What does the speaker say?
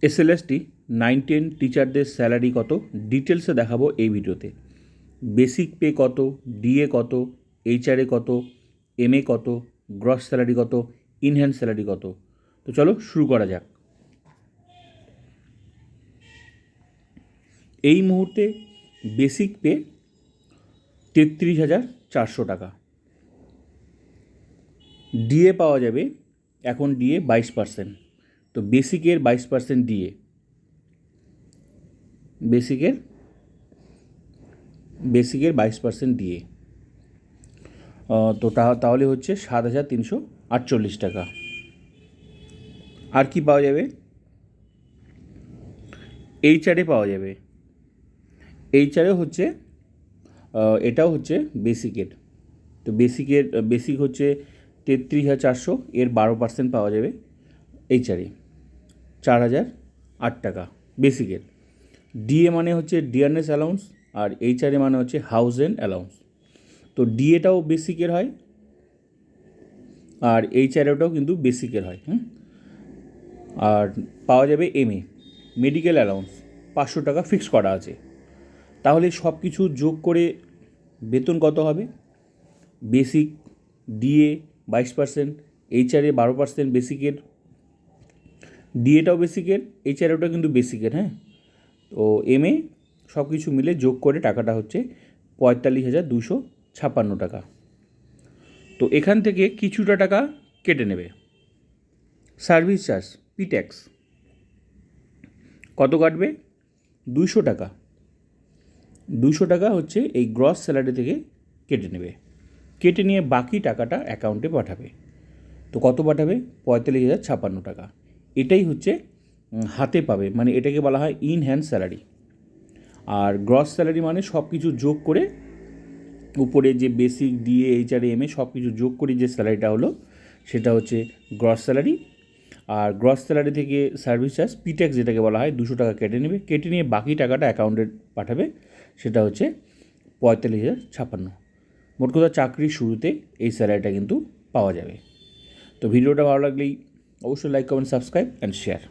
SLST 9-10 টিচারদের salary কত ডিটেলসে দেখাবো এই ভিডিওতে। বেসিক পে কত, ডিএ কত, এইচআরএ কত, এমএ কত, গ্রস স্যালারি কত, ইনহ্যান্ড স্যালারি কত। তো চলো শুরু করা যাক। এই মুহূর্তে বেসিক পে 33,400 টাকা। ডিএ পাওয়া যাবে, এখন ডিএ 22%। তো বেসিকের 22% ডিএ, বেসিকের 22% ডিএ, তো তাহলে হচ্ছে 7,348 টাকা। আর কি পাওয়া যাবে? এইচআরএ পাওয়া যাবে। এইচআরএ হচ্ছে এটাও হচ্ছে বেসিকের। তো বেসিক হচ্ছে 33,400, এর 12% পাওয়া যাবে। এইচআরএ 4,008 টাকা বেসিকের। ডিএ মানে হচ্ছে ডিয়ারনেস অ্যালাউন্স, আর এইচআরএ মানে হচ্ছে হাউস রেন্ট অ্যালাউন্স। তো ডিএটাও বেসিকের হয়, আর এইচআরএটাও কিন্তু বেসিকের হয়। আর পাওয়া যাবে এমএ, মেডিকেল অ্যালাউন্স 500 টাকা ফিক্স করা আছে। তাহলে সব কিছু যোগ করে বেতন কত হবে? বেসিক, ডিএ 22%, এইচআরএ 12% বেসিকের, ডিএটাও বেসিকের, এইচআরএটাও কিন্তু বেসিকের। তো এমএ সব কিছু মিলে যোগ করে টাকাটা হচ্ছে 45,256 টাকা। তো এখান থেকে কিছুটা টাকা কেটে নেবে। সার্ভিস চার্জ, পিট্যাক্স কত কাটবে? 200 টাকা। 200 টাকা হচ্ছে এই গ্রস স্যালারি থেকে কেটে নেবে। কেটে নিয়ে বাকি টাকাটা অ্যাকাউন্টে পাঠাবে। তো কত পাঠাবে? 45,056 টাকা। এটাই হচ্ছে হাতে পাবে, মানে এটাকে বলা হয় ইন হ্যান্ড স্যালারি। আর গ্রস স্যালারি মানে সব কিছু যোগ করে উপরে যে বেসিক, ডিএ, এইচআরএ, এমএ সব কিছু যোগ করে যে স্যালারিটা হলো সেটা হচ্ছে গ্রস স্যালারি। আর গ্রস স্যালারি থেকে সার্ভিস চার্জ, পিট্যাক্স যেটাকে বলা হয়, 200 টাকা কেটে নেবে। কেটে নিয়ে বাকি টাকাটা অ্যাকাউন্টে পাঠাবে, সেটা হচ্ছে 45,056। মোট কথা চাকরির শুরুতে এই স্যালারিটা কিন্তু পাওয়া যাবে। তো ভিডিওটা ভালো লাগলেই অবশ্যই like, comment, subscribe and share.